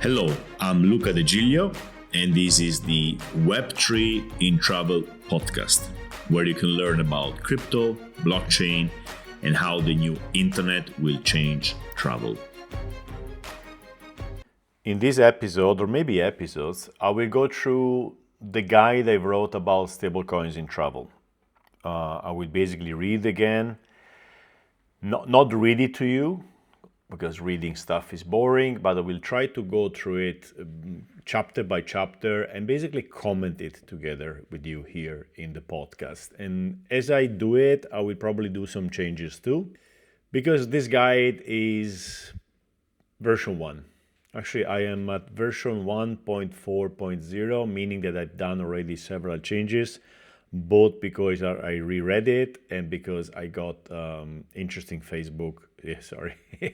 Hello, I'm Luca De Giglio, and this is the Web3 in Travel podcast, where you can learn about crypto, blockchain, and how the new internet will change travel. In this episode, or maybe episodes, I will go through the guide I wrote about stablecoins in travel. I will basically read again, not read it to you, because reading stuff is boring, but I will try to go through it chapter by chapter and basically comment it together with you here in the podcast. And as I do it, I will probably do some changes too, because this guide is version 1. Actually, I am at version 1.4.0, meaning that I've done already several changes, both because I reread it and because I got interesting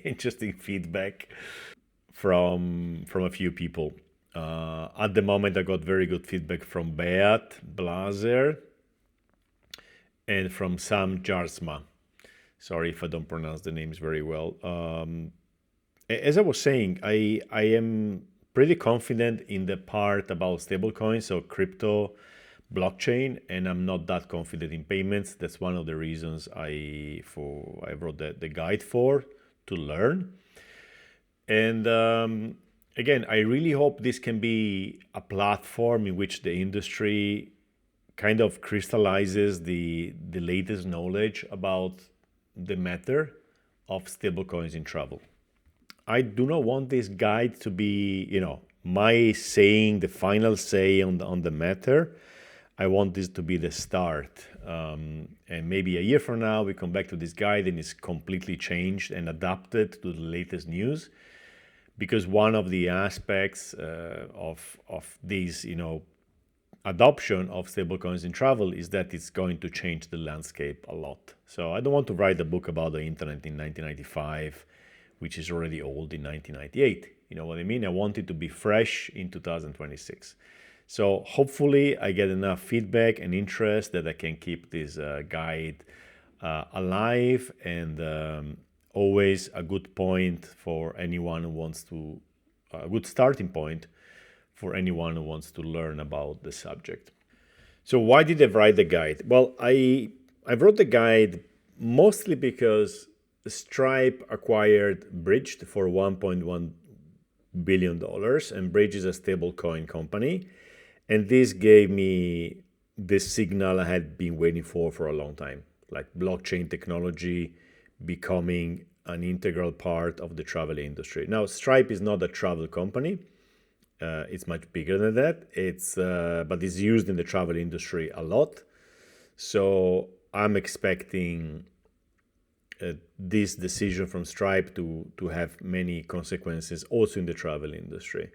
interesting feedback from a few people. At the moment, I got very good feedback from Beat Blazer and from Sam Jarsma. Sorry if I don't pronounce the names very well. As I was saying, I am pretty confident in the part about stablecoins, so crypto, blockchain, and I'm not that confident in payments. That's one of the reasons I wrote the guide to learn. And again, I really hope this can be a platform in which the industry kind of crystallizes the latest knowledge about the matter of stablecoins in travel. I do not want this guide to be, my saying, the final say on the matter. I want this to be the start. And maybe a year from now, we come back to this guide and it's completely changed and adapted to the latest news. Because one of the aspects of this, adoption of stablecoins in travel is that it's going to change the landscape a lot. So I don't want to write a book about the internet in 1995, which is already old in 1998. You know what I mean? I want it to be fresh in 2026. So hopefully I get enough feedback and interest that I can keep this guide alive and always a good point for anyone who wants to, a good starting point for anyone who wants to learn about the subject. So why did I write the guide? Well, I wrote the guide mostly because Stripe acquired Bridge for $1.1 billion, and Bridge is a stablecoin company. And this gave me the signal I had been waiting for a long time, like blockchain technology becoming an integral part of the travel industry. Now, Stripe is not a travel company. It's much bigger than that. But it's used in the travel industry a lot. So I'm expecting this decision from Stripe to have many consequences also in the travel industry.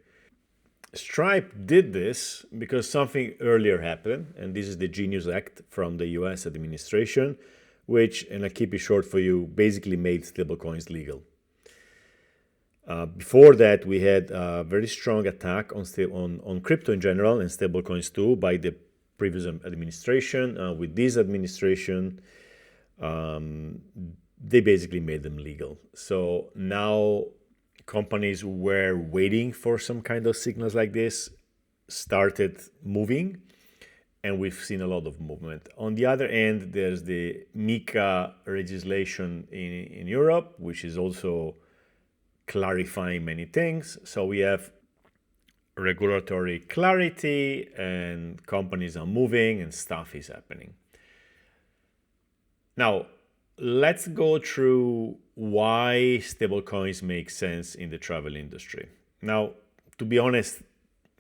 Stripe did this because something earlier happened, and this is the GENIUS Act from the US administration, which, and I keep it short for you, basically made stablecoins legal. Before that, we had a very strong attack on crypto in general and stablecoins too by the previous administration. With this administration, they basically made them legal. So now companies who were waiting for some kind of signals like this started moving, and we've seen a lot of movement. On the other end, there's the MiCA legislation in Europe, which is also clarifying many things. So we have regulatory clarity and companies are moving and stuff is happening. Now, let's go through why stablecoins make sense in the travel industry. Now, to be honest,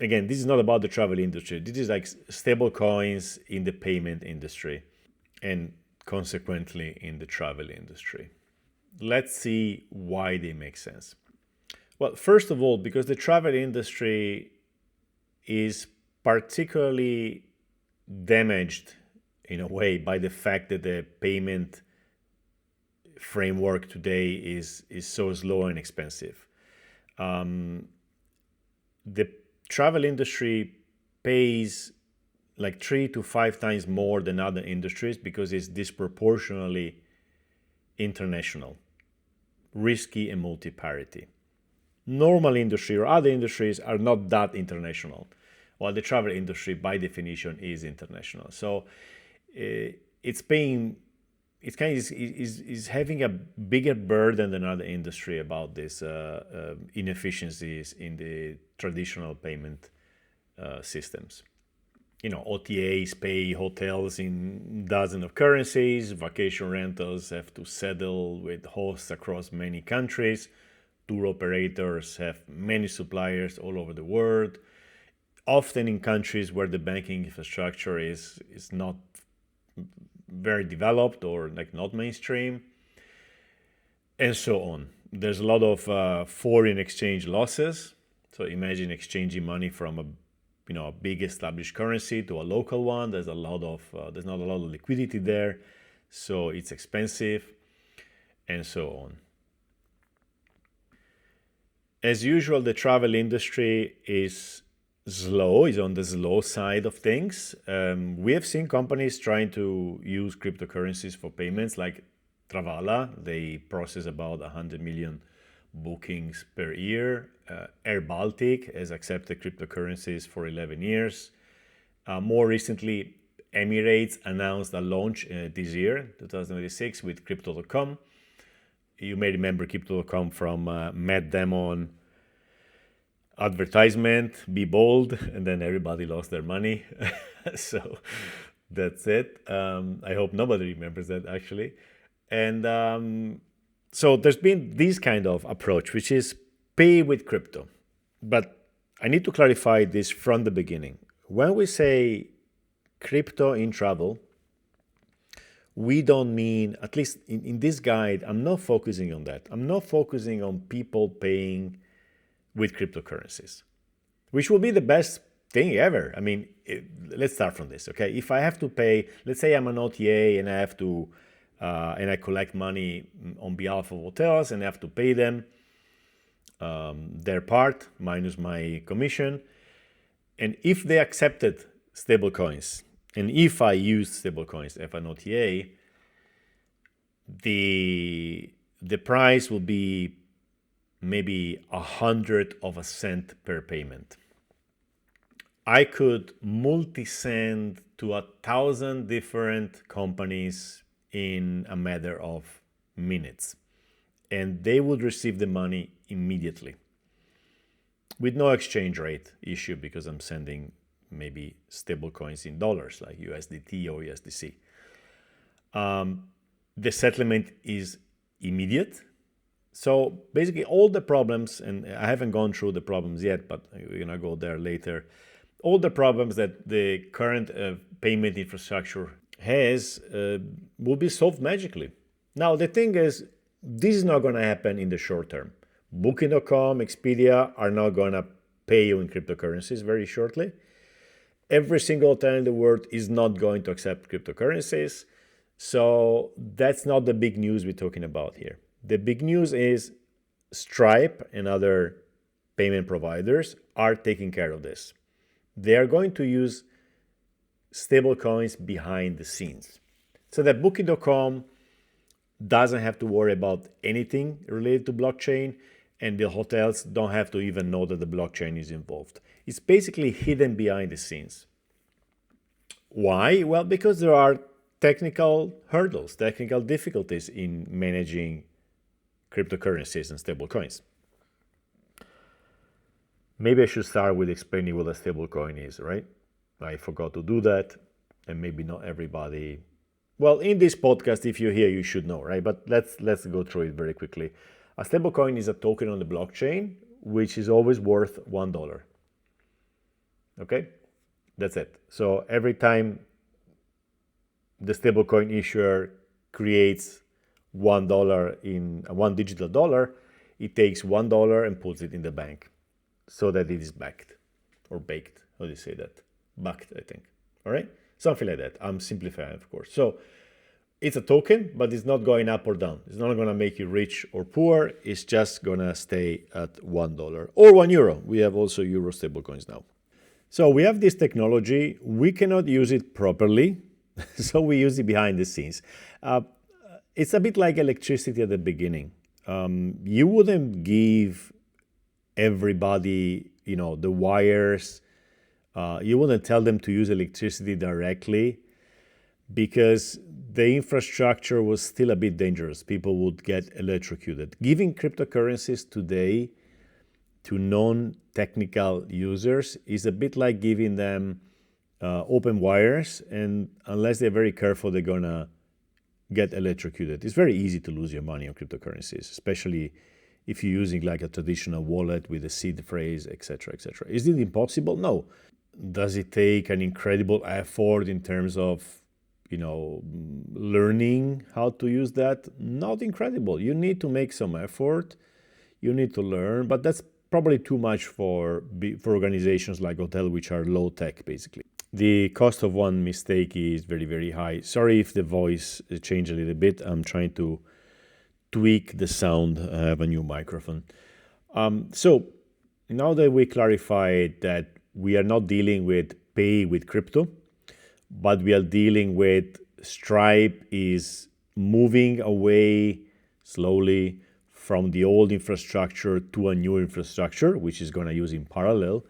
again, this is not about the travel industry. This is like stablecoins in the payment industry and consequently in the travel industry. Let's see why they make sense. Well, first of all, because the travel industry is particularly damaged in a way by the fact that the payment framework today is so slow and expensive. The travel industry pays like 3 to 5 times more than other industries because it's disproportionately international, risky, and multi-parity. normal industry or other industries are not that international, while the travel industry by definition is international. So it's paying, it's kind of is having a bigger burden than other industry about these inefficiencies in the traditional payment systems. OTAs pay hotels in dozens of currencies. Vacation rentals have to settle with hosts across many countries. Tour operators have many suppliers all over the world, often in countries where the banking infrastructure is not very developed or like not mainstream, and so on. There's a lot of foreign exchange losses. So imagine exchanging money from a big established currency to a local one. There's not a lot of liquidity there, so it's expensive, and so on. As usual, the travel industry is on the slow side of things. We have seen companies trying to use cryptocurrencies for payments, like Travala. They process about 100 million bookings per year. Air Baltic has accepted cryptocurrencies for 11 years. More recently, Emirates announced a launch this year, 2026, with Crypto.com. You may remember Crypto.com from Matt Damon advertisement, be bold, and then everybody lost their money. So that's it. I hope nobody remembers that, actually. And so there's been this kind of approach, which is pay with crypto. But I need to clarify this from the beginning. When we say crypto in travel, we don't mean, at least in this guide, I'm not focusing on that. I'm not focusing on people paying with cryptocurrencies, which will be the best thing ever. I mean, let's start from this, okay? If I have to pay, let's say I'm an OTA and I have to, and I collect money on behalf of hotels and I have to pay them their part minus my commission. And if they accepted stablecoins, and if I used stablecoins as an OTA, the price will be maybe 100 cents per payment. I could multi-send to 1,000 different companies in a matter of minutes, and they would receive the money immediately with no exchange rate issue, because I'm sending maybe stable coins in dollars like USDT or USDC. The settlement is immediate. So basically all the problems, and I haven't gone through the problems yet, but we're going to go there later. All the problems that the current payment infrastructure has will be solved magically. Now, the thing is, this is not going to happen in the short term. Booking.com, Expedia are not going to pay you in cryptocurrencies very shortly. Every single hotel in the world is not going to accept cryptocurrencies. So that's not the big news we're talking about here. The big news is Stripe and other payment providers are taking care of this. They are going to use stablecoins behind the scenes, so that Booking.com doesn't have to worry about anything related to blockchain, and the hotels don't have to even know that the blockchain is involved. It's basically hidden behind the scenes. Why? Well, because there are technical hurdles, technical difficulties in managing cryptocurrencies and stablecoins. Maybe I should start with explaining what a stablecoin is, right? I forgot to do that, and maybe not everybody. Well, in this podcast, if you're here, you should know, right? But let's go through it very quickly. A stablecoin is a token on the blockchain, which is always worth $1. Okay, that's it. So every time the stablecoin issuer creates $1 in one digital dollar, it takes $1 and puts it in the bank, so that it is backed or baked. How do you say that? Backed, I think. All right, something like that. I'm simplifying, of course. So it's a token, but it's not going up or down. It's not going to make you rich or poor. It's just going to stay at $1 or €1. We have also euro stablecoins now. So we have this technology. We cannot use it properly, so we use it behind the scenes. It's a bit like electricity at the beginning. You wouldn't give everybody, the wires. You wouldn't tell them to use electricity directly because the infrastructure was still a bit dangerous. People would get electrocuted. Giving cryptocurrencies today to non-technical users is a bit like giving them open wires, and unless they're very careful, they're gonna get electrocuted. It's very easy to lose your money on cryptocurrencies, especially if you're using like a traditional wallet with a seed phrase, etc., etc. Is it impossible? No. Does it take an incredible effort in terms of, learning how to use that? Not incredible. You need to make some effort. You need to learn, but that's probably too much for organizations like hotel, which are low tech, basically. The cost of one mistake is very, very high. Sorry if the voice changed a little bit. I'm trying to tweak the sound. I have a new microphone. So now that we clarified that we are not dealing with pay with crypto, but we are dealing with Stripe is moving away slowly from the old infrastructure to a new infrastructure, which is going to use in parallel,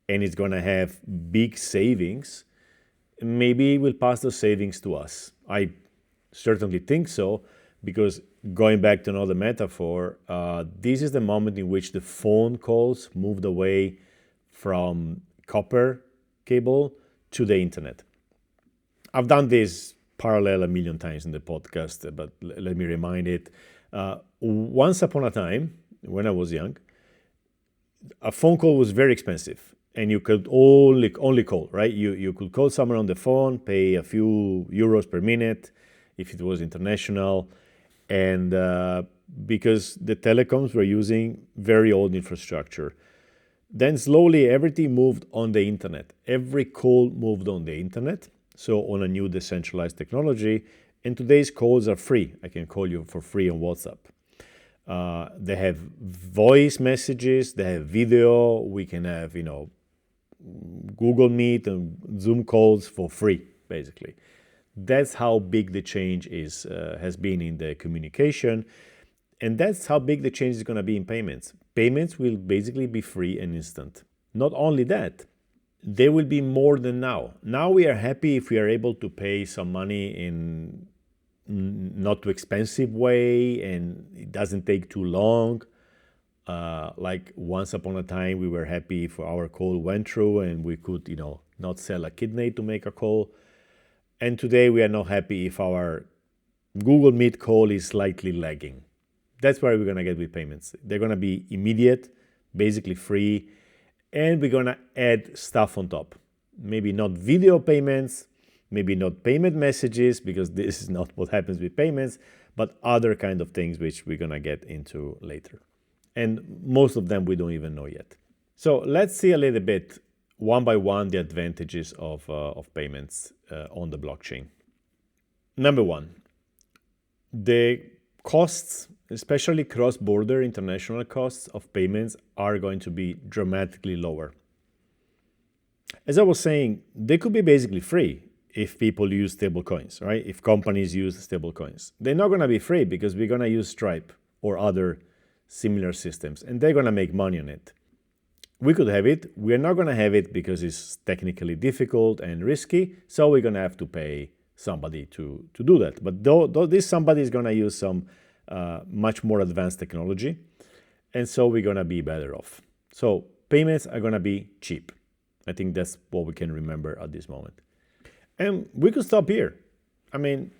and it's going to have big savings, maybe it will pass those savings to us. I certainly think so, because going back to another metaphor, this is the moment in which the phone calls moved away from copper cable to the internet. I've done this parallel a million times in the podcast, but let me remind it. Once upon a time, when I was young, a phone call was very expensive, and you could only call, right? You could call someone on the phone, pay a few euros per minute if it was international, and because the telecoms were using very old infrastructure. Then slowly everything moved on the internet. Every call moved on the internet, so on a new decentralized technology. And today's calls are free. I can call you for free on WhatsApp. They have voice messages, they have video. We can have, Google Meet and Zoom calls for free, basically. That's how big the change has been in the communication. And that's how big the change is going to be in payments. Payments will basically be free and instant. Not only that, they will be more than now. Now we are happy if we are able to pay some money in not too expensive way, and it doesn't take too long. Like once upon a time, we were happy if our call went through and we could, not sell a kidney to make a call. And today we are not happy if our Google Meet call is slightly lagging. That's where we're going to get with payments. They're going to be immediate, basically free, and we're going to add stuff on top. Maybe not video payments, maybe not payment messages, because this is not what happens with payments, but other kind of things which we're going to get into later. And most of them we don't even know yet. So let's see a little bit, one by one, the advantages of payments on the blockchain. Number one, the costs, especially cross-border international costs of payments, are going to be dramatically lower. As I was saying, they could be basically free if people use stablecoins, right? If companies use stablecoins. They're not going to be free because we're going to use Stripe or other similar systems, and they're going to make money on it. We could have it. We're not going to have it because it's technically difficult and risky, so we're going to have to pay somebody to do that. But though this somebody is going to use some much more advanced technology, and so we're going to be better off. So payments are going to be cheap. I think that's what we can remember at this moment. And we could stop here. I mean,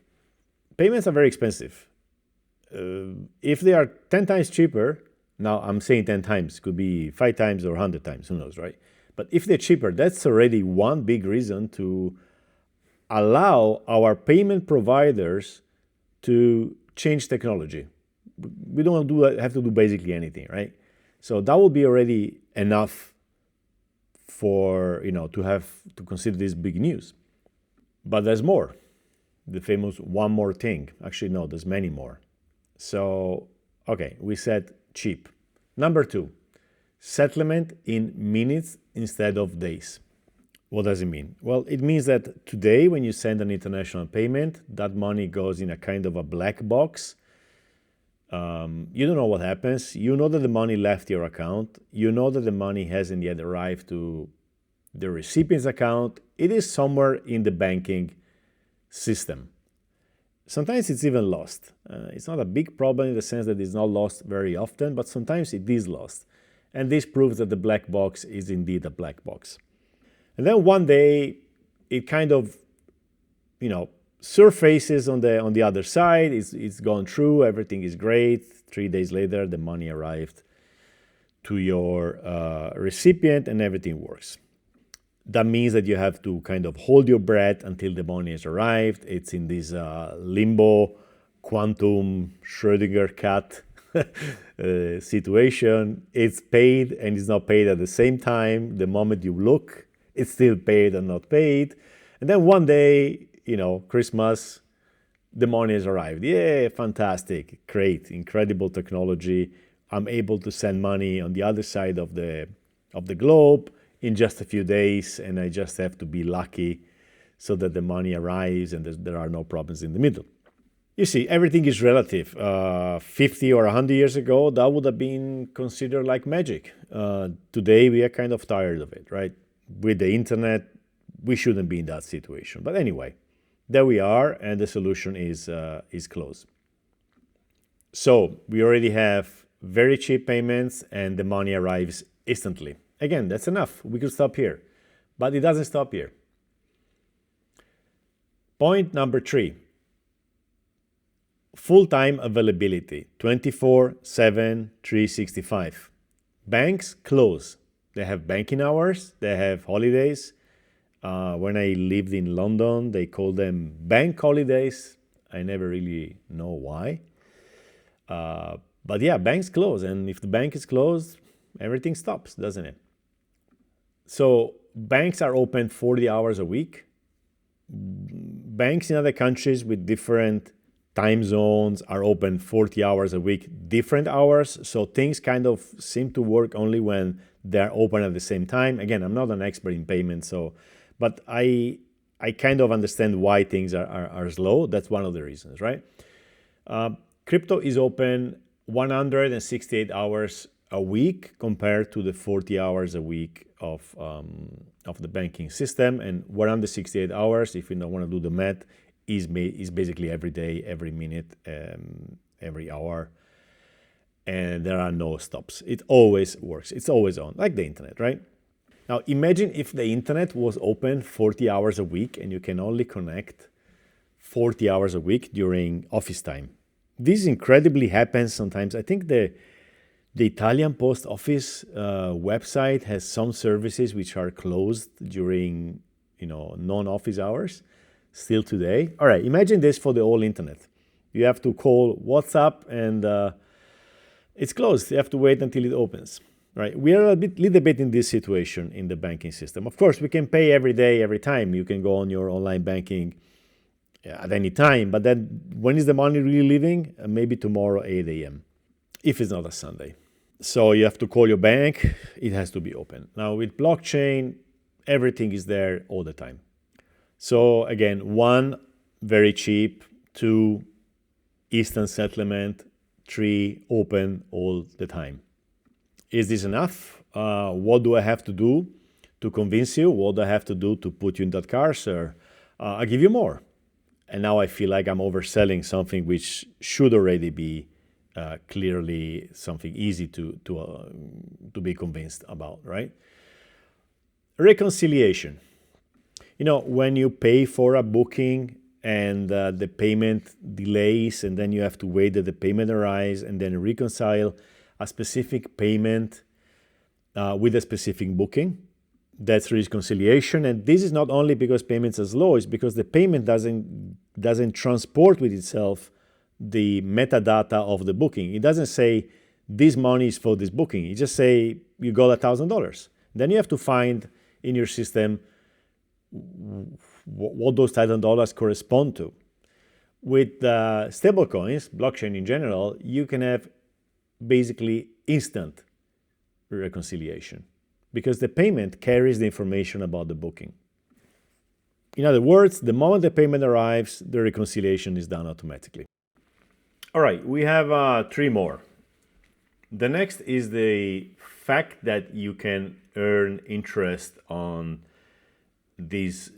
payments are very expensive. If they are 10 times cheaper, now I'm saying 10 times, could be 5 times or 100 times, who knows, right? But if they're cheaper, that's already one big reason to allow our payment providers to change technology. We don't have to do basically anything, right? So that will be already enough for, to consider this big news. But there's more. The famous one more thing. Actually, no, there's many more. So, okay, we said cheap. Number 2, settlement in minutes instead of days. What does it mean? Well, it means that today when you send an international payment, that money goes in a kind of a black box You don't know what happens. You know that the money left your account. You know that the money hasn't yet arrived to the recipient's account. It is somewhere in the banking system. Sometimes it's even lost. It's not a big problem in the sense that it's not lost very often, but sometimes it is lost. And this proves that the black box is indeed a black box. And then one day, it kind of, surfaces on the other side. It's gone through. Everything is great. 3 days later, the money arrived to your recipient, and everything works. That means that you have to kind of hold your breath until the money has arrived. It's in this limbo, quantum Schrödinger cat situation. It's paid and it's not paid at the same time. The moment you look, it's still paid and not paid. And then one day, Christmas, the money has arrived. Yeah, fantastic, great, incredible technology. I'm able to send money on the other side of the globe in just a few days, and I just have to be lucky so that the money arrives and there are no problems in the middle. You see, everything is relative. 50 or 100 years ago, that would have been considered like magic. Today, we are kind of tired of it, right? With the internet, we shouldn't be in that situation. But anyway, there we are, and the solution is close. So we already have very cheap payments, and the money arrives instantly. Again, that's enough. We could stop here. But it doesn't stop here. Point number 3. Full-time availability, 24/7, 365. Banks close. They have banking hours. They have holidays. When I lived in London, they called them bank holidays. I never really know why. But yeah, banks close. And if the bank is closed, everything stops, doesn't it? So banks are open 40 hours a week. Banks in other countries with different time zones are open 40 hours a week, different hours. So things kind of seem to work only when they're open at the same time. Again, I'm not an expert in payments, but I kind of understand why things are slow. That's one of the reasons, right? Crypto is open 168 hours a week compared to the 40 hours a week of the banking system. And 168 hours, if you don't want to do the math, is basically every day, every minute, every hour. And there are no stops. It always works. It's always on, like the internet, right? Now, imagine if the internet was open 40 hours a week and you can only connect 40 hours a week during office time. This incredibly happens sometimes. I think the Italian post office website has some services which are closed during non-office hours still today. All right, imagine this for the whole internet. You have to call WhatsApp and it's closed. You have to wait until it opens. Right? We are little bit in this situation in the banking system. Of course, we can pay every day, every time. You can go on your online banking at any time. But then when is the money really leaving? Maybe tomorrow, 8 a.m., if it's not a Sunday. So you have to call your bank. It has to be open. Now, with blockchain, everything is there all the time. So again, 1, very cheap. 2, instant settlement. 3, open all the time. Is this enough? What do I have to do to convince you? What do I have to do to put you in that car, sir? I'll give you more. And now I feel like I'm overselling something which should already be clearly something easy to be convinced about, right? Reconciliation. When you pay for a booking and the payment delays, and then you have to wait that the payment arrives and then reconcile a specific payment with a specific booking. That's reconciliation. And this is not only because payments are slow, it's because the payment doesn't transport with itself the metadata of the booking. It doesn't say this money is for this booking. It just say you got $1,000. Then you have to find in your system what those $1,000 correspond to. With stablecoins, blockchain in general, you can have basically instant reconciliation because the payment carries the information about the booking. In other words, the moment the payment arrives, the reconciliation is done automatically. All right, we have 3 more. The next is the fact that you can earn interest on this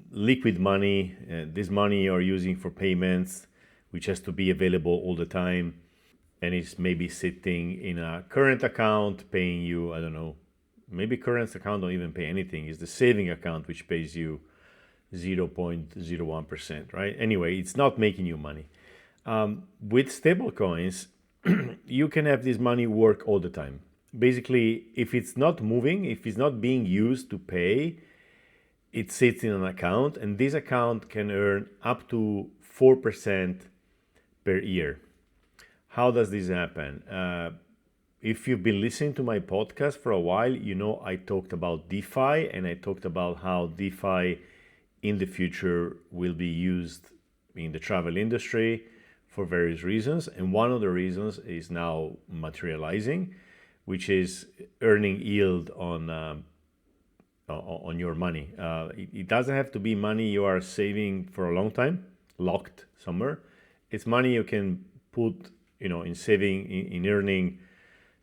liquid money, this money you're using for payments, which has to be available all the time. And it's maybe sitting in a current account paying you, I don't know, maybe current account don't even pay anything. It's the saving account which pays you 0.01%, right? Anyway, it's not making you money. With stablecoins, you can have this money work all the time. Basically, if it's not moving, if it's not being used to pay, it sits in an account, and this account can earn up to 4% per year. How does this happen? If you've been listening to my podcast for a while, you know I talked about DeFi, and I talked about how DeFi in the future will be used in the travel industry for various reasons. And one of the reasons is now materializing, which is earning yield on your money. It doesn't have to be money you are saving for a long time, locked somewhere. It's money you can put, in saving, in earning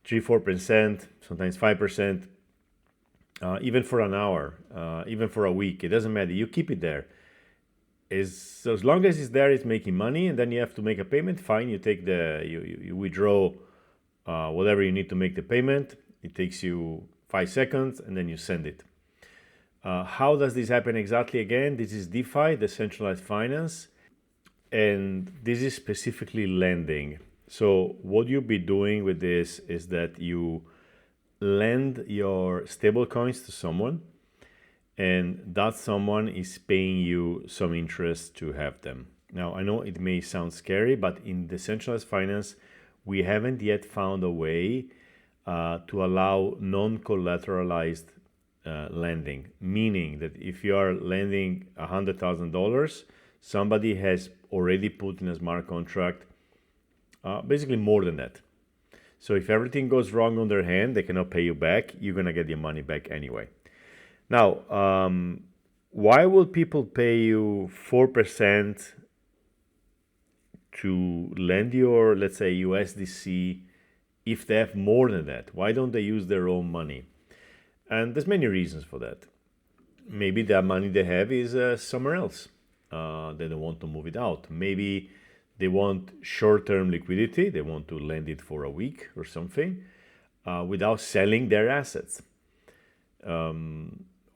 3-4%, sometimes 5%, even for an hour, even for a week. It doesn't matter. You keep it there. So as long as it's there, it's making money, and then you have to make a payment. Fine, you take you withdraw whatever you need to make the payment. It takes you 5 seconds, and then you send it. How does this happen exactly? Again, this is DeFi, decentralized finance, and this is specifically lending. So what you'll be doing with this is that you lend your stablecoins to someone, and that someone is paying you some interest to have them. Now, I know it may sound scary, but in decentralized finance, we haven't yet found a way to allow non-collateralized lending, meaning that if you are lending $100,000, somebody has already put in a smart contract basically more than that. So if everything goes wrong on their hand, they cannot pay you back. You're going to get your money back anyway. Now, why will people pay you 4% to lend your, let's say, USDC if they have more than that? Why don't they use their own money? And there's many reasons for that. Maybe the money they have is somewhere else. They don't want to move it out. Maybe they want short-term liquidity. They want to lend it for a week or something without selling their assets.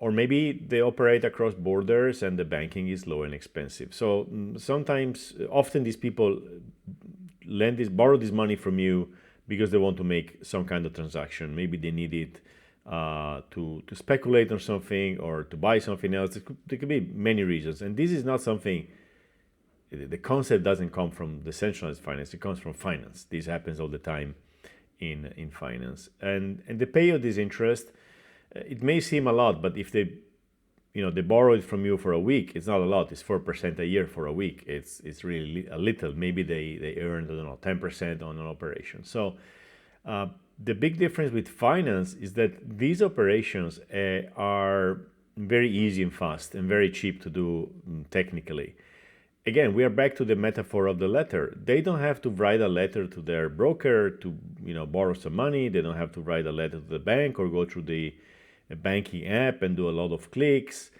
Or maybe they operate across borders and the banking is low and expensive. So often these people borrow this money from you because they want to make some kind of transaction. Maybe they need it to speculate on something or to buy something else. There could be many reasons. And this is not something, the concept doesn't come from decentralized finance, it comes from finance. This happens all the time in finance. And they pay you this interest. It may seem a lot, but if they borrow it from you for a week, it's not a lot. It's 4% a year for a week. It's really a little. Maybe they earned, 10% on an operation. So the big difference with finance is that these operations are very easy and fast and very cheap to do technically. Again, we are back to the metaphor of the letter. They don't have to write a letter to their broker to borrow some money. They don't have to write a letter to the bank or go through the banking app and do a lot of clicks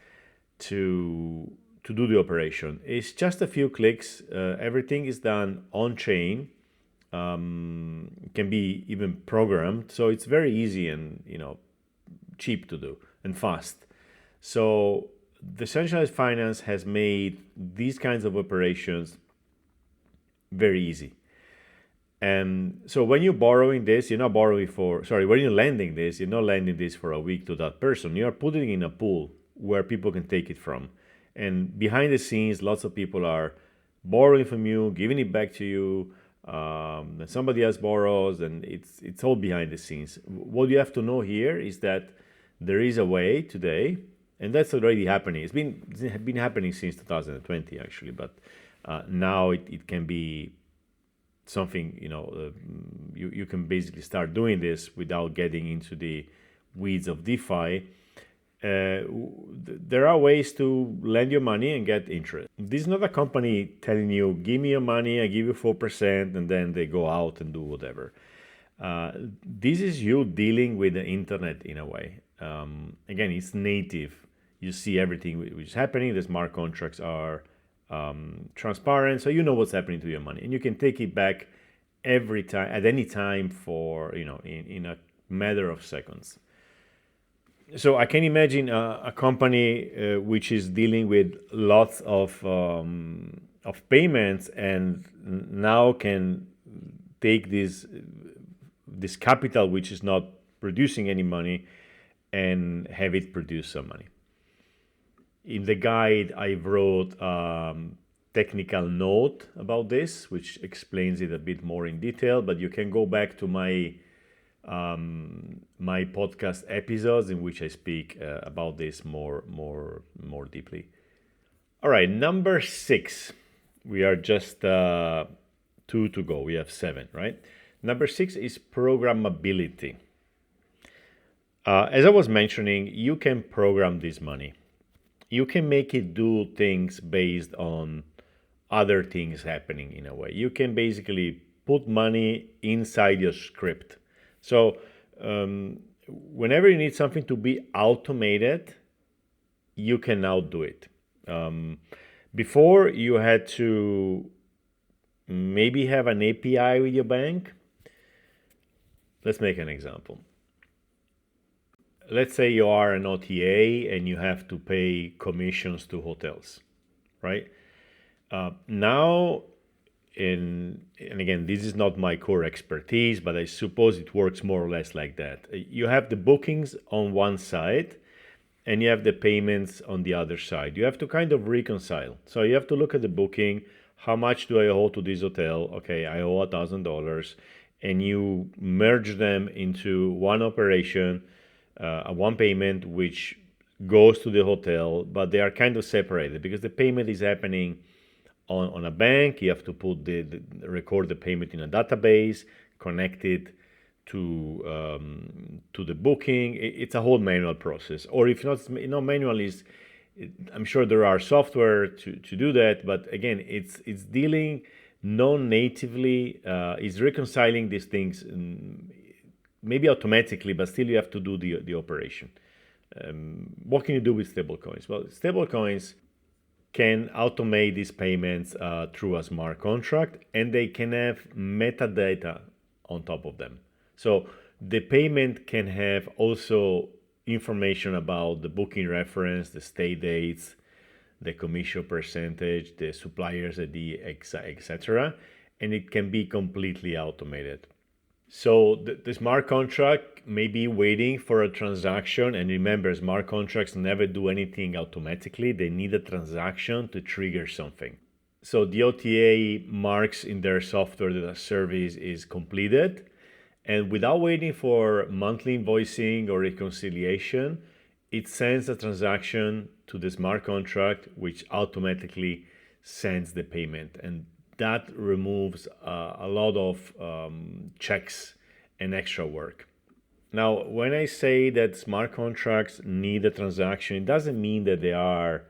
to do the operation. It's just a few clicks. Everything is done on chain. Can be even programmed, so it's very easy and cheap to do and fast. So decentralized finance has made these kinds of operations very easy. And so when you're borrowing this, when you're lending this, you're not lending this for a week to that person. You are putting it in a pool where people can take it from. And behind the scenes, lots of people are borrowing from you, giving it back to you. Somebody else borrows, and it's all behind the scenes. What you have to know here is that there is a way today, and that's already happening. It's been happening since 2020 actually, but now it can be something you can basically start doing this without getting into the weeds of DeFi. there are ways to lend your money and get interest. This is not a company telling you, give me your money, I give you 4%, and then they go out and do whatever. This is you dealing with the internet in a way. Again, it's native. You see everything which is happening. The smart contracts are transparent, so you know what's happening to your money, and you can take it back every time, at any time, for in a matter of seconds. So I can imagine a company which is dealing with lots of payments, and now can take this capital which is not producing any money and have it produce some money. In the guide, I wrote technical note about this, which explains it a bit more in detail, but you can go back to my podcast episodes in which I speak about this more deeply. All right, number 6. We are just 2 to go. We have 7, right? Number 6 is programmability. As I was mentioning, you can program this money. You can make it do things based on other things happening in a way. You can basically put money inside your script. So whenever you need something to be automated, you can now do it. Before, you had to maybe have an API with your bank. Let's make an example. Let's say you are an OTA and you have to pay commissions to hotels, right? Now, and again, this is not my core expertise, but I suppose it works more or less like that. You have the bookings on one side and you have the payments on the other side. You have to kind of reconcile. So you have to look at the booking. How much do I owe to this hotel? Okay, I owe $1,000. And you merge them into one operation, one payment, which goes to the hotel, but they are kind of separated because the payment is happening on a bank. You have to put record the payment in a database, connect it to the booking. It's a whole manual process. Or if not, manual is, I'm sure there are software to do that, but again, it's dealing non-natively, is reconciling these things, maybe automatically, but still you have to do the operation. What can you do with stablecoins? Well, stablecoins can automate these payments through a smart contract, and they can have metadata on top of them. So the payment can have also information about the booking reference, the stay dates, the commission percentage, the supplier's ID, etc. And it can be completely automated. So the smart contract may be waiting for a transaction. And remember, smart contracts never do anything automatically. They need a transaction to trigger something. So the OTA marks in their software that a service is completed. And without waiting for monthly invoicing or reconciliation, it sends a transaction to the smart contract, which automatically sends the payment. And that removes a lot of checks and extra work. Now, when I say that smart contracts need a transaction, it doesn't mean that they are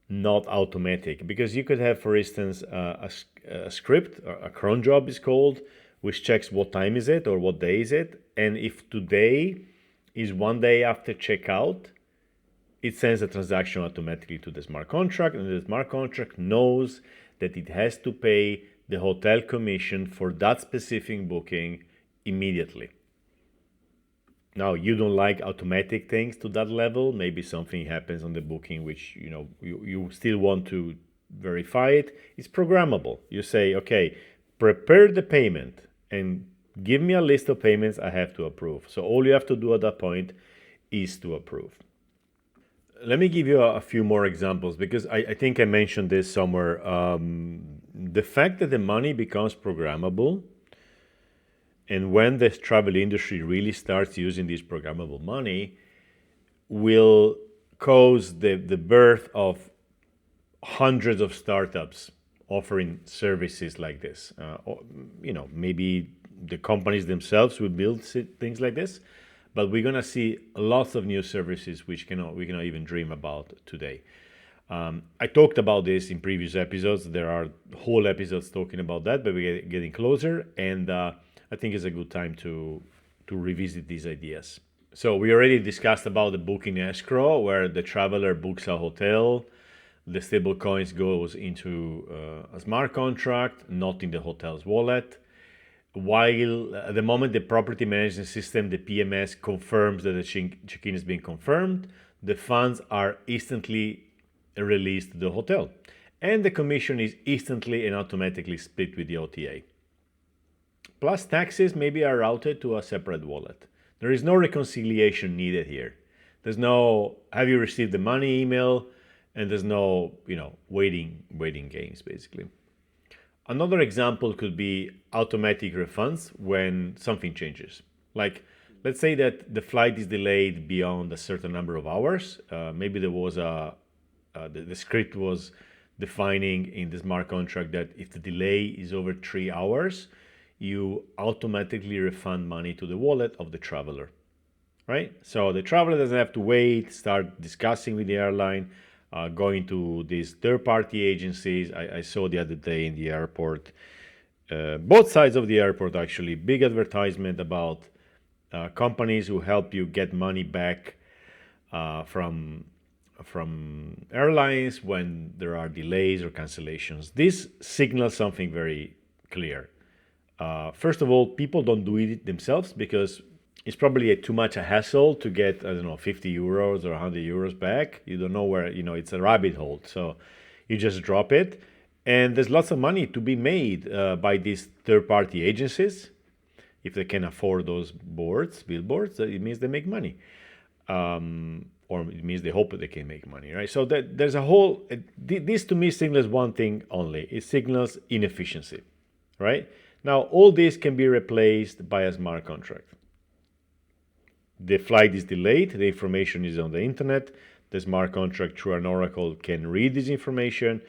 not automatic, because you could have, for instance, a script, a cron job is called, which checks what time is it or what day is it. And if today is one day after checkout, it sends a transaction automatically to the smart contract, and the smart contract knows that it has to pay the hotel commission for that specific booking immediately. Now, you don't like automatic things to that level. Maybe something happens on the booking which you still want to verify it. It's programmable. You say, okay, prepare the payment and give me a list of payments I have to approve. So all you have to do at that point is to approve. Let me give you a few more examples, because I think I mentioned this somewhere. The fact that the money becomes programmable, and when the travel industry really starts using this programmable money, will cause the birth of hundreds of startups offering services like this. Maybe the companies themselves will build things like this, but we're gonna see lots of new services which we cannot even dream about today. I talked about this in previous episodes. There are whole episodes talking about that, but we're getting closer, and I think it's a good time to revisit these ideas. So we already discussed about the booking escrow, where the traveler books a hotel, the stablecoins goes into a smart contract, not in the hotel's wallet. While at the moment the property management system, the PMS, confirms that the check-in is being confirmed, the funds are instantly released to the hotel, and the commission is instantly and automatically split with the OTA. Plus, taxes maybe are routed to a separate wallet. There is no reconciliation needed here. There's no "have you received the money" email, and there's no waiting games basically. Another example could be automatic refunds when something changes. Like, let's say that the flight is delayed beyond a certain number of hours. Maybe there was the script was defining in the smart contract that if the delay is over 3 hours, you automatically refund money to the wallet of the traveler, right? So the traveler doesn't have to wait, start discussing with the airline, going to these third-party agencies. I saw the other day in the airport, both sides of the airport actually, big advertisement about companies who help you get money back from airlines when there are delays or cancellations. This signals something very clear. First of all, people don't do it themselves because it's probably too much a hassle to get, 50 euros or 100 euros back. You don't know where, it's a rabbit hole. So you just drop it. And there's lots of money to be made by these third-party agencies. If they can afford those billboards, it means they make money. Or it means they hope that they can make money, right? So there's a whole, this to me signals one thing only. It signals inefficiency, right? Now, all this can be replaced by a smart contract. The flight is delayed, the information is on the internet, the smart contract through an oracle can read this information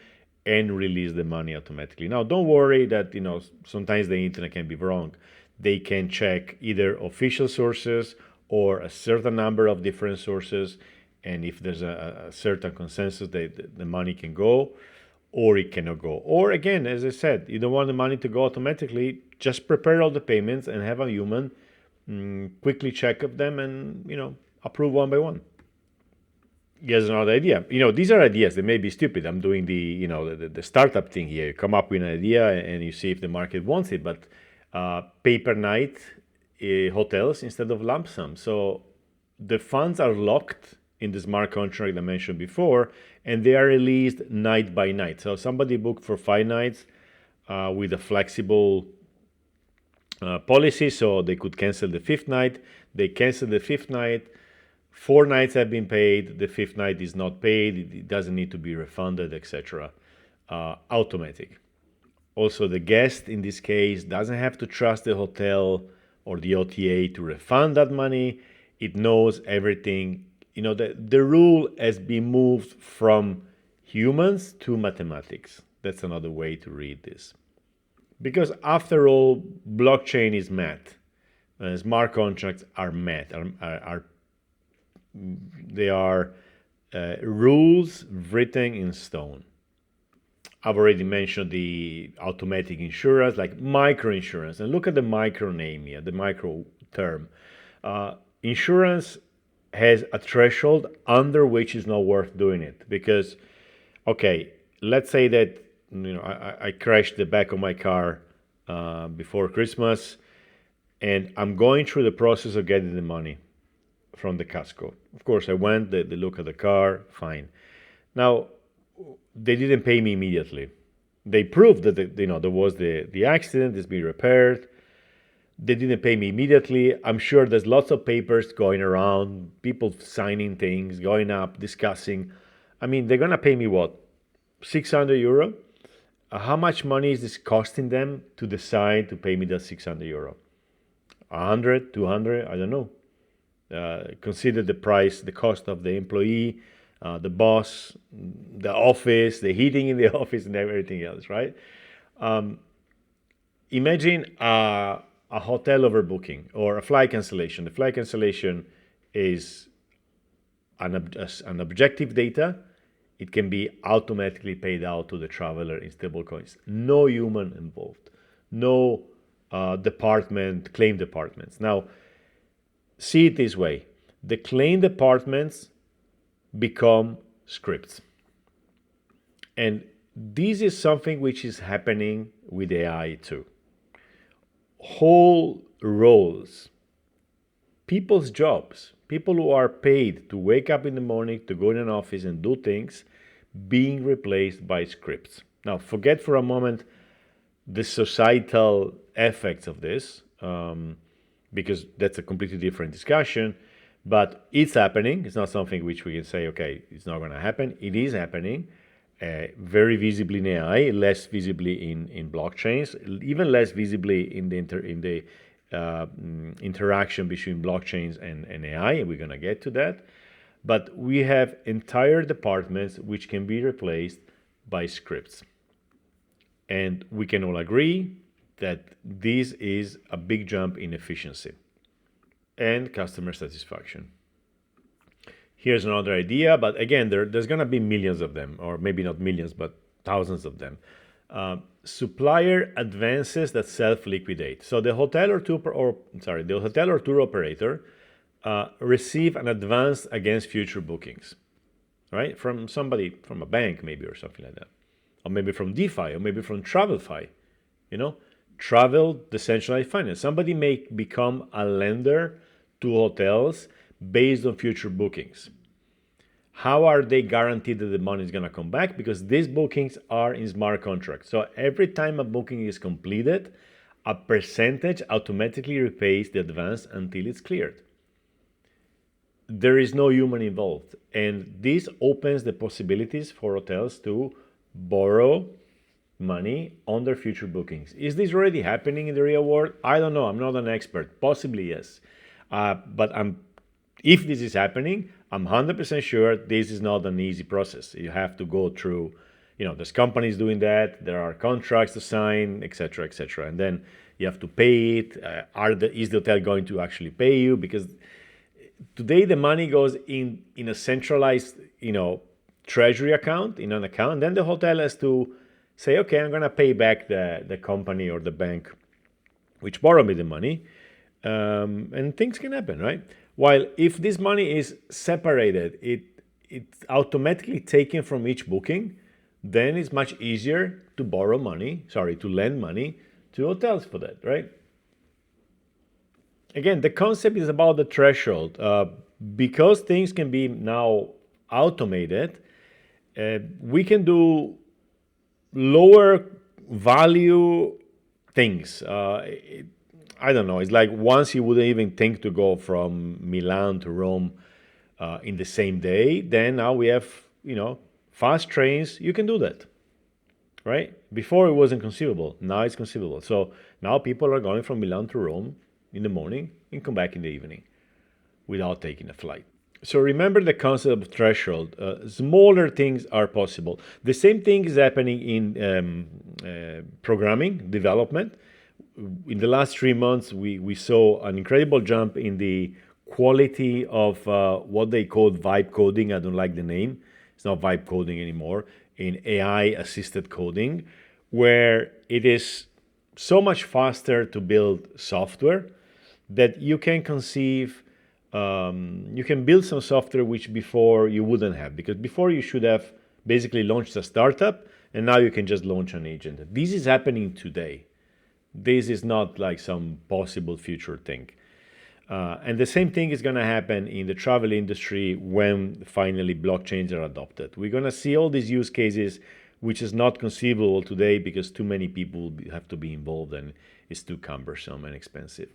and release the money automatically. Now, don't worry that, sometimes the internet can be wrong. They can check either official sources or a certain number of different sources, and if there's a certain consensus, the money can go, or it cannot go. Or again, as I said, you don't want the money to go automatically, just prepare all the payments and have a human quickly check of them and, approve one by one. Here's another idea. These are ideas. They may be stupid. I'm doing the startup thing here. You come up with an idea and you see if the market wants it, but paper night hotels instead of lump sum. So the funds are locked in the smart contract I mentioned before, and they are released night by night. So somebody booked for 5 nights with a flexible policy, so they could cancel the 5th night. They cancel the 5th night. 4 nights have been paid. The 5th night is not paid. It doesn't need to be refunded, etc. Automatic. Also, the guest in this case doesn't have to trust the hotel or the OTA to refund that money. It knows everything. The rule has been moved from humans to mathematics. That's another way to read this. Because after all, blockchain is math. Smart contracts are math. They are rules written in stone. I've already mentioned the automatic insurance, like micro-insurance. And look at the micro name here, the micro term. Insurance has a threshold under which it's not worth doing it. Because, okay, let's say that I crashed the back of my car before Christmas, and I'm going through the process of getting the money from the casco. Of course, I went, they look at the car, fine. Now, they didn't pay me immediately. They proved that there was the accident, it's been repaired. They didn't pay me immediately. I'm sure there's lots of papers going around, people signing things, going up, discussing. I mean, they're gonna pay me what? 600 euro? How much money is this costing them to decide to pay me that 600 euro? 100, 200, I don't know. Consider the price, the cost of the employee, the boss, the office, the heating in the office, and everything else, right? Imagine a hotel overbooking or a flight cancellation. The flight cancellation is an objective data. It can be automatically paid out to the traveler in stablecoins. No human involved. No claim departments. Now, see it this way. The claim departments become scripts. And this is something which is happening with AI too. Whole roles, people's jobs, people who are paid to wake up in the morning, to go in an office and do things, being replaced by scripts. Now, forget for a moment the societal effects of this, because that's a completely different discussion, but it's happening. It's not something which we can say, okay, it's not going to happen. It is happening. Very visibly in AI, less visibly in blockchains, even less visibly in the interaction between blockchains and AI. We're going to get to that. But we have entire departments which can be replaced by scripts. And we can all agree that this is a big jump in efficiency and customer satisfaction. Here's another idea, but again, there's going to be millions of them, or maybe not millions, but thousands of them. Supplier advances that self-liquidate. So the hotel or tour operator receive an advance against future bookings, right? From somebody, from a bank maybe, or something like that, or maybe from DeFi, or maybe from TravelFi. Travel decentralized finance. Somebody may become a lender to hotels based on future bookings. How are they guaranteed that the money is going to come back? Because these bookings are in smart contracts. So every time a booking is completed, a percentage automatically repays the advance until it's cleared. There is no human involved. And this opens the possibilities for hotels to borrow money on their future bookings. Is this already happening in the real world? I don't know. I'm not an expert. Possibly yes. But if this is happening, I'm 100% sure this is not an easy process. You have to go through, there's companies doing that, there are contracts to sign, etc., etc. And then you have to pay it. Is the hotel going to actually pay you? Because today the money goes in a centralized, treasury account, in an account. And then the hotel has to say, okay, I'm going to pay back the company or the bank which borrowed me the money. And things can happen, right? While if this money is separated, it's automatically taken from each booking, then it's much easier to to lend money to hotels for that, right? Again, the concept is about the threshold. Because things can be now automated, we can do lower value things. I don't know. It's like once you wouldn't even think to go from Milan to Rome in the same day. Then now we have, fast trains. You can do that, right? Before it wasn't conceivable. Now it's conceivable. So now people are going from Milan to Rome in the morning and come back in the evening without taking a flight. So remember the concept of threshold. Smaller things are possible. The same thing is happening in programming, development. In the last 3 months, we saw an incredible jump in the quality of what they call vibe coding. I don't like the name. It's not vibe coding anymore. In AI-assisted coding, where it is so much faster to build software that you can you can build some software which before you wouldn't have. Because before you should have basically launched a startup, and now you can just launch an agent. This is happening today. This is not like some possible future thing. And the same thing is going to happen in the travel industry when finally blockchains are adopted. We're going to see all these use cases, which is not conceivable today because too many people have to be involved and it's too cumbersome and expensive.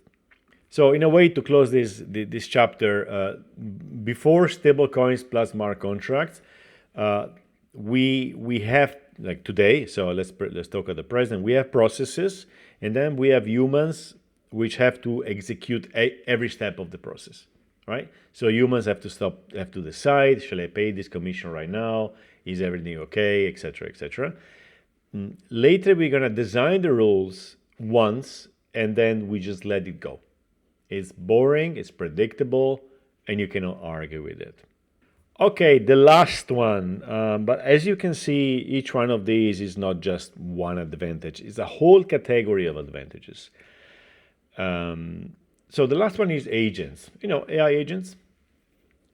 So in a way, to close this chapter, before stablecoins plus smart contracts, we have, like today, so let's talk at the present, we have processes, and then we have humans which have to execute every step of the process, right? So humans have to decide, shall I pay this commission right now? Is everything okay, etc., etc. Later, we're going to design the rules once, and then we just let it go. It's boring, it's predictable, and you cannot argue with it. Okay, the last one. But as you can see, each one of these is not just one advantage, it's a whole category of advantages. So the last one is agents. AI agents.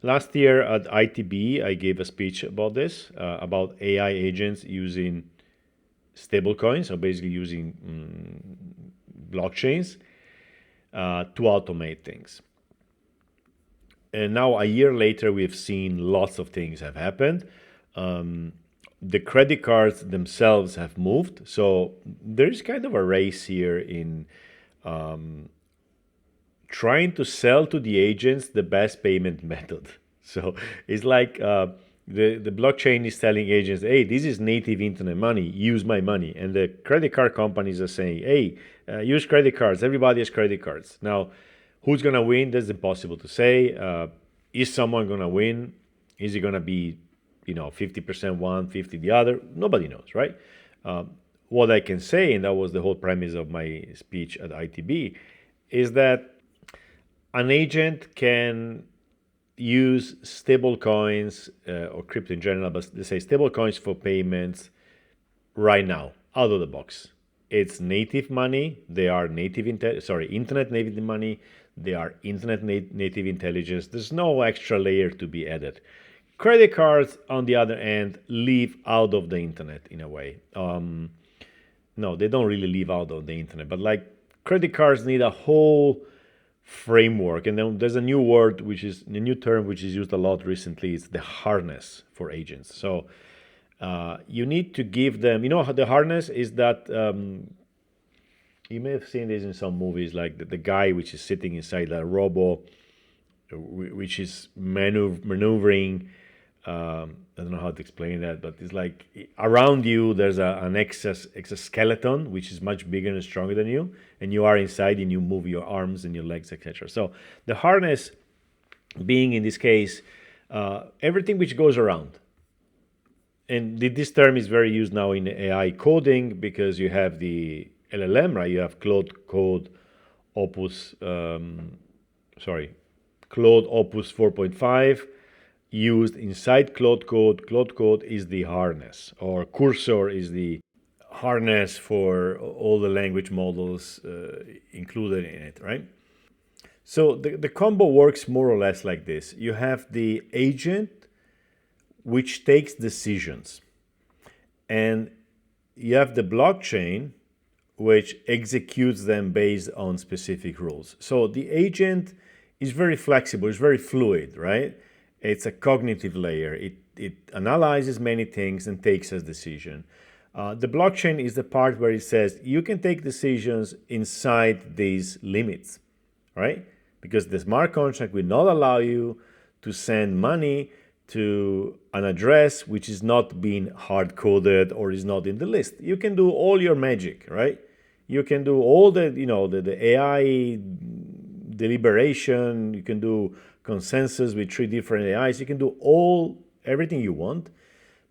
Last year at ITB, I gave a speech about this, about AI agents using stablecoins, so basically using blockchains to automate things. And now, a year later, we've seen lots of things have happened. The credit cards themselves have moved. So there's kind of a race here in trying to sell to the agents the best payment method. So it's like the blockchain is telling agents, hey, this is native internet money, use my money. And the credit card companies are saying, hey, use credit cards. Everybody has credit cards. Now, who's going to win? That's impossible to say. Is someone going to win? Is it going to be, 50% one, 50 the other? Nobody knows, right? What I can say, and that was the whole premise of my speech at ITB, is that an agent can use stable coins or crypto in general, but they say stable coins for payments right now, out of the box. It's native money. They are internet native money. They are internet native intelligence. There's no extra layer to be added. Credit cards, on the other hand, live out of the internet in a way. No, they don't really live out of the internet, but like credit cards need a whole framework. And then there's a new term which is used a lot recently. It's the harness for agents. So you need to give them, the harness is that you may have seen this in some movies, like the guy which is sitting inside a robo, which is maneuvering. I don't know how to explain that, but it's like around you there's an exoskeleton which is much bigger and stronger than you, and you are inside and you move your arms and your legs, etc. So the harness being, in this case, everything which goes around. And this term is very used now in AI coding because you have the LLM, right? You have Claude Opus 4.5 used inside Claude Code. Claude Code is the harness, or Cursor is the harness for all the language models included in it, right? So the combo works more or less like this. You have the agent which takes decisions, and you have the blockchain which executes them based on specific rules. So the agent is very flexible, it's very fluid, right? It's a cognitive layer. It analyzes many things and takes a decision. The blockchain is the part where it says you can take decisions inside these limits, right? Because the smart contract will not allow you to send money to an address which is not being hard-coded or is not in the list. You can do all your magic, right? You can do all the AI deliberation. You can do consensus with 3 different AIs. You can do everything you want.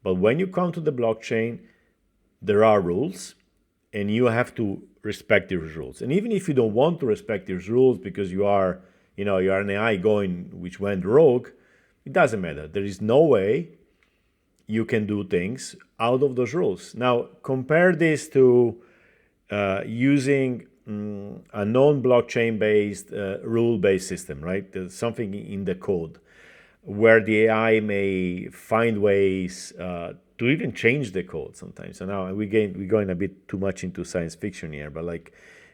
But when you come to the blockchain, there are rules, and you have to respect these rules. And even if you don't want to respect these rules because you are an AI which went rogue, it doesn't matter. There is no way you can do things out of those rules. Now, compare this to using a non-blockchain based, rule-based system, right? There's something in the code where the AI may find ways to even change the code sometimes. So now we're going a bit too much into science fiction here, but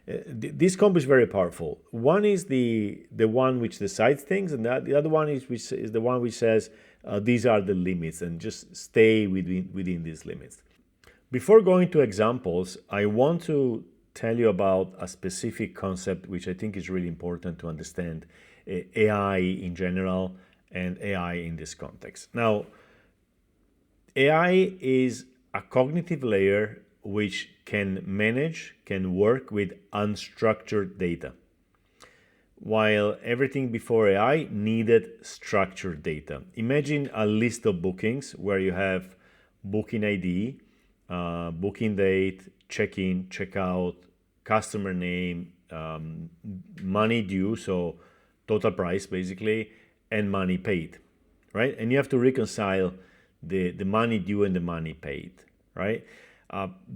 this combo is very powerful. One is the one which decides things, and the other one is the one which says these are the limits, and just stay within these limits. Before going to examples, I want to tell you about a specific concept which I think is really important to understand AI in general and AI in this context. Now, AI is a cognitive layer which can work with unstructured data, while everything before AI needed structured data. Imagine a list of bookings where you have booking ID, booking date, check-in, check-out, customer name, money due, so total price basically, and money paid, right? And you have to reconcile the money due and the money paid, right?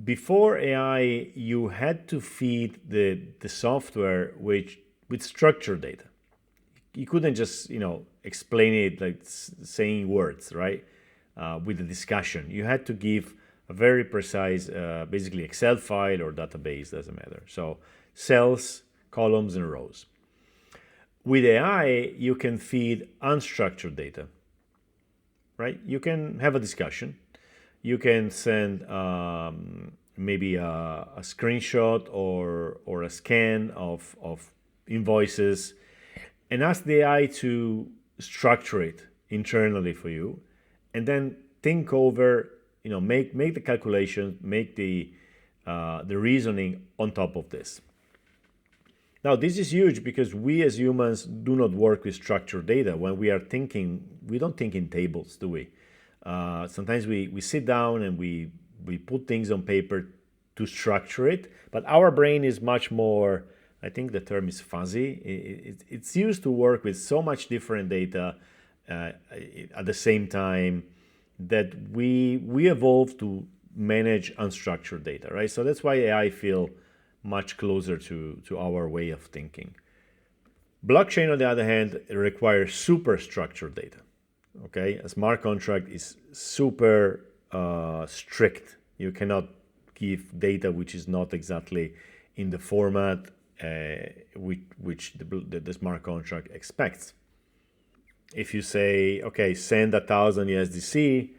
Before AI, you had to feed the software with structured data. You couldn't just explain it like saying words, right? With a discussion, you had to give a very precise, basically Excel file or database, doesn't matter. So cells, columns, and rows. With AI, you can feed unstructured data, right? You can have a discussion. You can send maybe a screenshot or a scan of invoices and ask the AI to structure it internally for you, and then think over, make the calculation, make the reasoning on top of this. Now, this is huge because we as humans do not work with structured data. When we are thinking, we don't think in tables, do we? Sometimes we sit down and we put things on paper to structure it, but our brain is much more, I think the term is fuzzy. It's used to work with so much different data at the same time that we evolved to manage unstructured data, right? So that's why AI feel much closer to our way of thinking. Blockchain, on the other hand, requires super structured data. Okay, a smart contract is super strict. You cannot give data which is not exactly in the format which the smart contract expects. If you say, okay, send 1,000 USDC,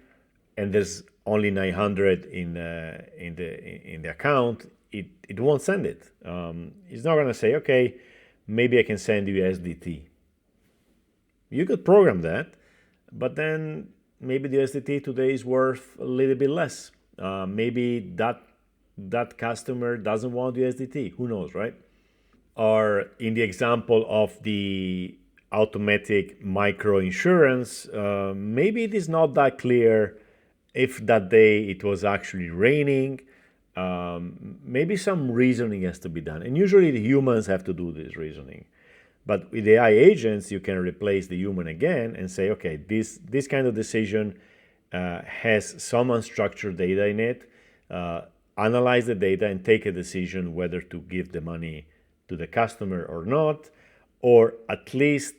and there's only 900 in the account, it won't send it. It's not going to say, okay, maybe I can send you USDT. You could program that, but then maybe the USDT today is worth a little bit less. Maybe that customer doesn't want USDT. Who knows, right? Or in the example of the automatic micro insurance, maybe it is not that clear if that day it was actually raining. Maybe some reasoning has to be done. And usually the humans have to do this reasoning. But with AI agents, you can replace the human again and say, okay, this kind of decision has some unstructured data in it. Analyze the data and take a decision whether to give the money to the customer or not, or at least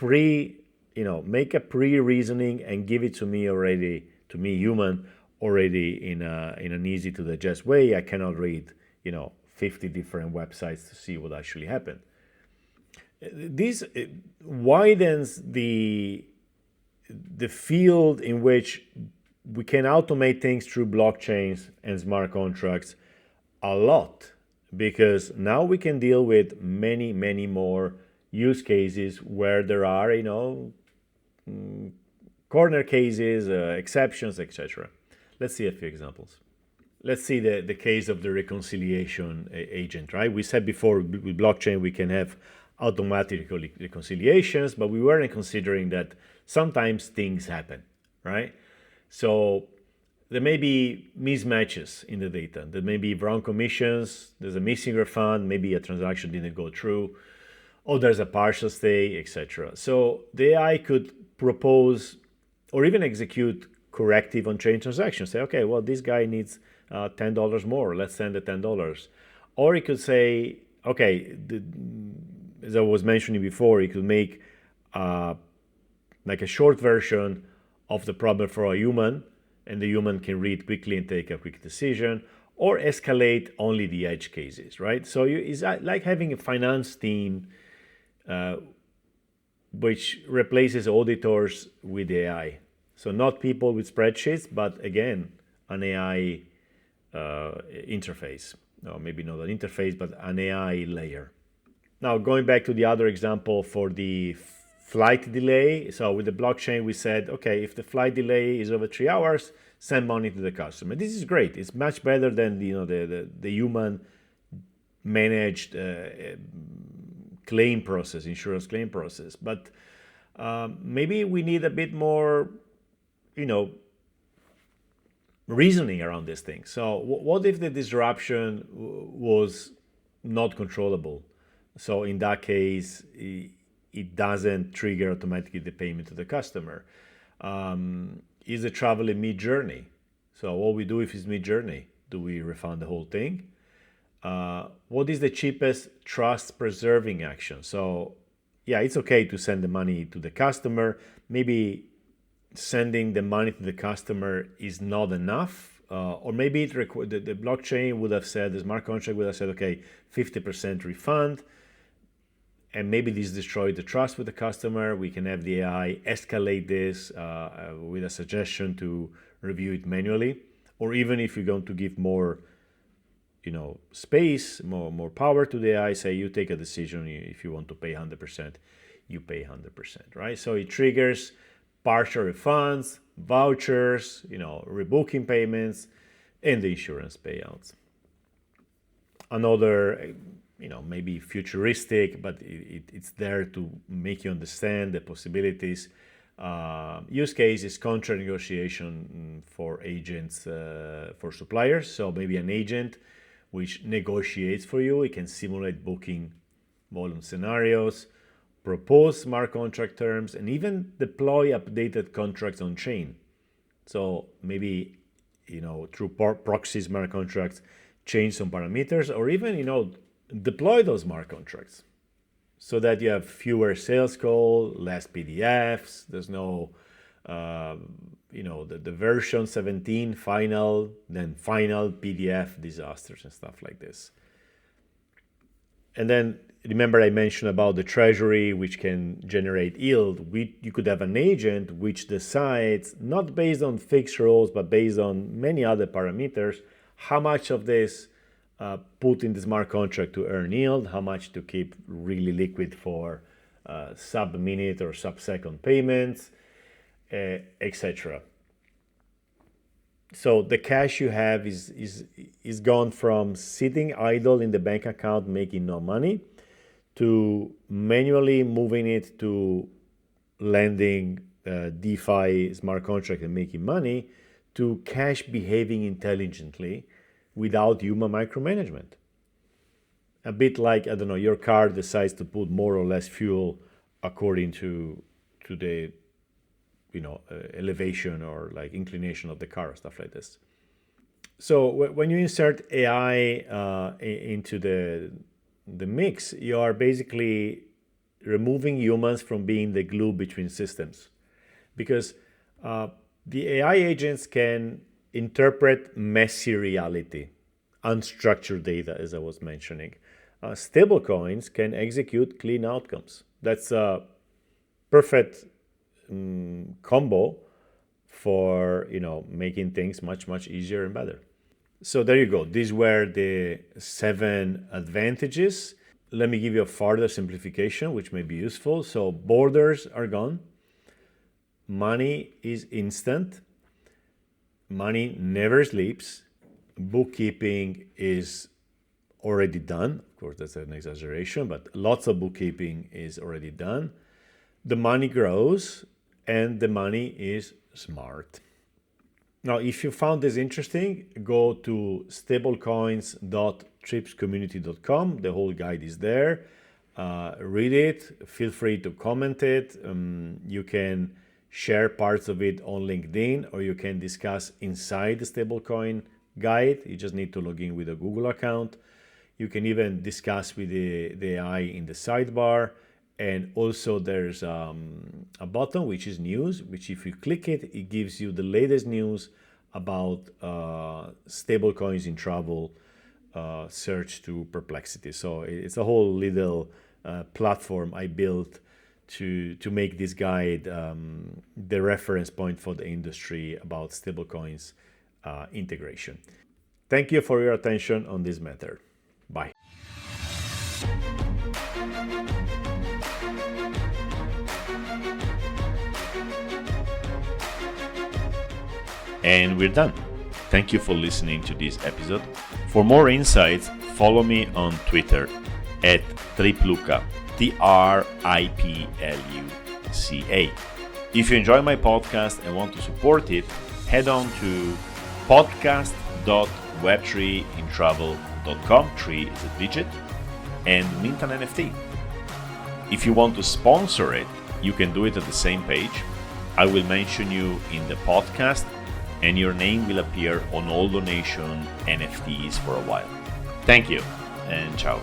make a pre-reasoning and give it to me already, to me human, already in an easy to digest way. I cannot read 50 different websites to see what actually happened. This widens the field in which we can automate things through blockchains and smart contracts a lot, because now we can deal with many more use cases where there are corner cases, exceptions, etc. Let's see a few examples. Let's see the case of the reconciliation agent, right? We said before with blockchain we can have automatic reconciliations, but we weren't considering that sometimes things happen, right? So there may be mismatches in the data. There may be wrong commissions, there's a missing refund, maybe a transaction didn't go through, or there's a partial stay, etc. So the AI could propose or even execute corrective on-chain transactions. Say, okay, well, this guy needs $10 more, let's send the $10. Or it could say, okay, as I was mentioning before, it could make like a short version of the problem for a human, and the human can read quickly and take a quick decision, or escalate only the edge cases, right? So it's like having a finance team which replaces auditors with AI. So not people with spreadsheets, but again, an AI interface. Or maybe not an interface, but an AI layer. Now, going back to the other example for the flight delay. So with the blockchain, we said, okay, if the flight delay is over 3 hours, send money to the customer. This is great. It's much better than the human managed claim process, insurance claim process. But maybe we need a bit more, reasoning around this thing. So what if the disruption was not controllable. So in that case, it doesn't trigger automatically the payment to the customer. Is the travel a mid-journey? So what we do if it's mid-journey? Do we refund the whole thing? What is the cheapest trust-preserving action? So yeah, it's okay to send the money to the customer. Maybe sending the money to the customer is not enough. Or maybe the blockchain would have said, the smart contract would have said, okay, 50% refund. And maybe this destroyed the trust with the customer. We can have the AI escalate this with a suggestion to review it manually. Or even if you're going to give more space, more power to the AI, say you take a decision. If you want to pay 100%, you pay 100%, right? So it triggers partial refunds, vouchers, rebooking payments, and the insurance payouts. Another, maybe futuristic, but it's there to make you understand the possibilities. Use case is contract negotiation for agents, for suppliers. So maybe an agent which negotiates for you. It can simulate booking volume scenarios, propose smart contract terms, and even deploy updated contracts on chain. So maybe, through proxy smart contracts, change some parameters, or even, deploy those smart contracts so that you have fewer sales calls, less PDFs. There's no, the version 17 final, then final PDF disasters and stuff like this. And then remember I mentioned about the treasury, which can generate yield. You could have an agent which decides, not based on fixed rules, but based on many other parameters, how much of this put in the smart contract to earn yield, how much to keep really liquid for sub-minute or sub-second payments, etc. So the cash you have is gone from sitting idle in the bank account making no money to manually moving it to lending DeFi smart contract and making money, to cash behaving intelligently without human micromanagement. A bit like, your car decides to put more or less fuel according to the elevation or like inclination of the car, stuff like this. So when you insert AI into the mix, you are basically removing humans from being the glue between systems, because the AI agents can interpret messy reality, unstructured data, as I was mentioning. Stablecoins can execute clean outcomes. That's a perfect combo for making things much easier and better. So there you go. These were the 7 advantages. Let me give you a further simplification, which may be useful. So borders are gone. Money is instant. Money never sleeps. Bookkeeping is already done. Of course, that's an exaggeration, but lots of bookkeeping is already done. The money grows and the money is smart. Now, if you found this interesting, go to stablecoins.tripscommunity.com. The whole guide is there. Read it. Feel free to comment it. You can share parts of it on LinkedIn, or you can discuss inside the stablecoin guide. You just need to log in with a Google account. You can even discuss with the AI in the sidebar. And also there's a button which is news, which if you click it, it gives you the latest news about stablecoins in travel, search to Perplexity. So it's a whole little platform I built to make this guide the reference point for the industry about stablecoins integration. Thank you for your attention on this matter. Bye. And we're done. Thank you for listening to this episode. For more insights, follow me on Twitter at Tripluca, TRIPLUCA. If you enjoy my podcast and want to support it, head on to podcast.web3intravel.com. tree.com, tree is a digit, and mint an NFT. If you want to sponsor it, you can do it at the same page. I will mention you in the podcast, and your name will appear on all donation NFTs for a while. Thank you, and ciao.